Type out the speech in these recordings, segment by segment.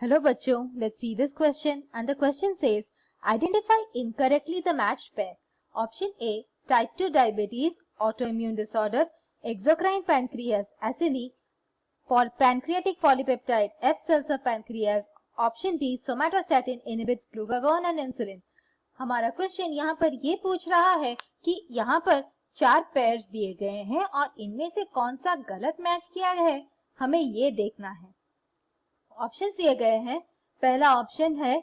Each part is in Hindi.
Hello बच्चों, let's see this question and the question says identify incorrectly the matched pair. Option A, type 2 diabetes, autoimmune disorder, exocrine pancreas, acini, pancreatic polypeptide, F cells of pancreas. Option D, somatostatin inhibits glucagon and insulin. हमारा क्वेश्चन यहाँ पर ये पूछ रहा है कि यहाँ पर 4 पेयर्स दिए गए हैं और इनमें से कौन सा गलत मैच किया गया है, हमें ये देखना है। ऑप्शंस दिए गए हैं। पहला ऑप्शन है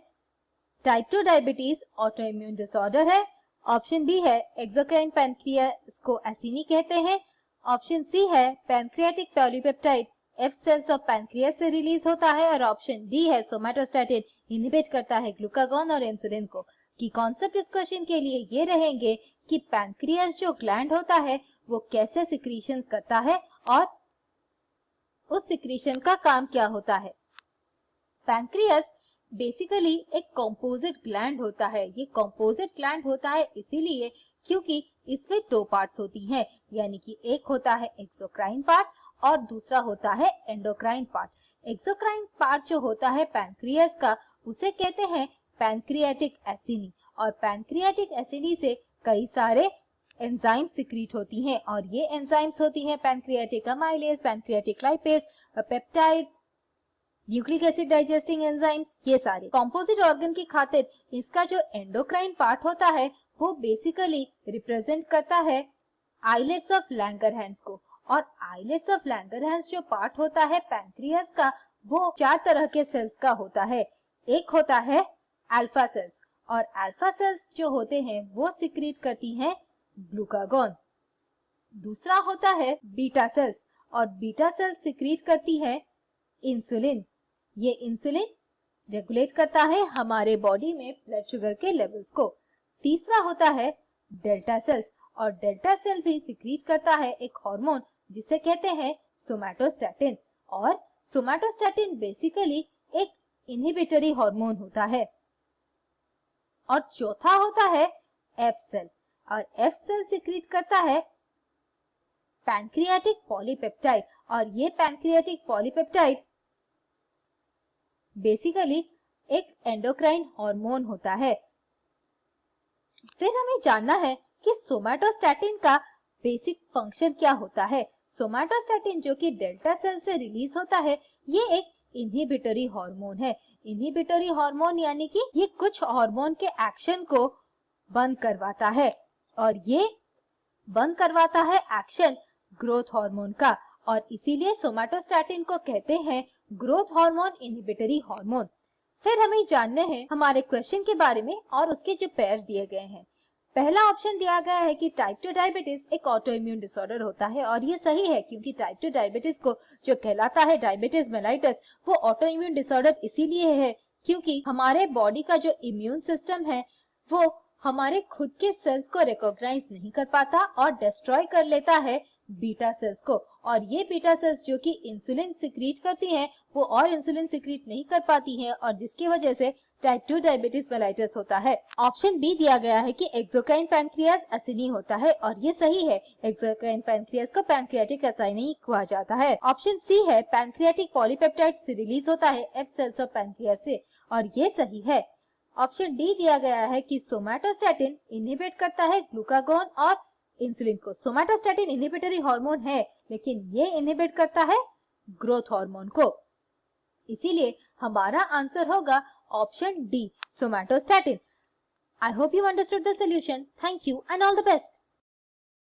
टाइप 2 डायबिटीज ऑटोइम्यून डिसऑर्डर है। ऑप्शन बी है एक्सोक्राइन पैनक्रियास को एसिनी कहते हैं। ऑप्शन सी है pancreatic polypeptide F cells of pancreas से रिलीज होता है और ऑप्शन डी है सोमेटोस्टैटिन इनहिबिट करता है ग्लूकागॉन और इंसुलिन को। की कॉन्सेप्ट इस क्वेश्चन के लिए ये रहेंगे कि पैनक्रियास जो ग्लैंड होता है वो कैसे सिक्रीशंस करता है और उस सिक्रीशन का काम क्या होता है। पैनक्रियास बेसिकली एक कंपोजिट ग्लैंड होता है। ये कंपोजिट ग्लैंड होता है इसीलिए क्योंकि इसमें 2 पार्ट्स होती हैं, यानी कि एक होता है एक्सोक्राइन पार्ट और दूसरा होता है एंडोक्राइन पार्ट। एक्सोक्राइन पार्ट जो होता है पैनक्रियास का उसे कहते हैं पैनक्रियाटिक एसिनी और पैनक्रियाटिक एसिनी से कई सारे एंजाइम सिक्रीट होती हैं और ये एंजाइम्स होती हैं pancreatic amylase, pancreatic lipase, peptides, nucleic acid digesting enzymes. ये सारे कंपोजिट ऑर्गन की खातिर इसका जो एंडोक्राइन पार्ट होता है वो बेसिकली रिप्रेजेंट करता है आइलेट्स ऑफ लैंगरहैंस को। और आइलेट्स ऑफ लैंगरहैंस जो पार्ट होता है पैनक्रियास का वो 4 तरह के सेल्स का होता है। एक होता है अल्फा सेल्स और अल्फा सेल्स जो होते हैं वो सिक्रीट करती हैं ग्लूकागॉन। दूसरा होता है बीटा सेल्स और बीटा सेल्स सिक्रीट करती है इंसुलिन। ये इंसुलिन रेगुलेट करता है हमारे बॉडी में ब्लड शुगर के लेवल्स को। तीसरा होता है डेल्टा सेल्स और डेल्टा सेल भी सिक्रीट करता है एक हार्मोन जिसे कहते हैं सोमेटोस्टैटिन और सोमेटोस्टैटिन बेसिकली एक इनहिबिटरी हार्मोन होता है। और चौथा होता है एफ सेल और एफ सेल सिक्रीट करता है पैनक्रियाटिक पॉलीपेप्टाइड और ये पैनक्रियाटिक पॉलीपेप्टाइड बेसिकली एक एंडोक्राइन हार्मोन होता है। फिर हमें जानना है कि सोमेटोस्टैटिन का बेसिक फंक्शन क्या होता है। सोमेटोस्टैटिन जो कि डेल्टा सेल से रिलीज होता है ये एक इनहिबिटरी हार्मोन है। इनहिबिटरी हार्मोन यानी कि ये कुछ हार्मोन के एक्शन को बंद करवाता है और ये बंद करवाता है एक्शन ग्रोथ हार्मोन का और इसीलिए सोमेटोस्टैटिन को कहते हैं ग्रोथ हार्मोन इनहिबिटरी हार्मोन। फिर हमें जानने हैं हमारे क्वेश्चन के बारे में और उसके जो पेयर्स दिए गए हैं। पहला ऑप्शन दिया गया है कि टाइप 2 डायबिटीज एक ऑटोइम्यून डिसऑर्डर होता है और ये सही है क्योंकि टाइप 2 डायबिटीज को जो कहलाता है डायबिटीज मेलाइटस वो ऑटोइम्यून डिसऑर्डर इसीलिए है क्योंकि हमारे बॉडी का जो इम्यून सिस्टम है वो हमारे खुद के सेल्स को रिकॉग्नाइज नहीं कर पाता और डिस्ट्रॉय कर लेता है बीटा सेल्स को। और ये बीटा सेल्स जो कि इंसुलिन सिक्रीट करती हैं वो और इंसुलिन सिक्रीट नहीं कर पाती हैं और जिसकी वजह से टाइप 2 डायबिटीज मेलाइटस होता है। ऑप्शन बी दिया गया है कि एक्सोक्राइन पैनक्रियास एसिनी होता है और ये सही है। एक्सोक्राइन पैनक्रियास को पैनक्रियाटिक एसिनी कहा जाता है। ऑप्शन सी है पैनक्रियाटिक पॉलीपेप्टाइड से रिलीज होता है एफ सेल्स ऑफ पैनक्रियास से और ये सही है। ऑप्शन डी दिया गया है कि सोमेटोस्टैटिन इनहिबिट करता है ग्लूकागॉन और इंसुलिन को। सोमेटोस्टैटिन इनहिबिटरी हार्मोन है लेकिन ये इनहिबिट करता है ग्रोथ हार्मोन को, इसीलिए हमारा आंसर होगा option D somatostatin. I hope you understood the solution. Thank you and all the best.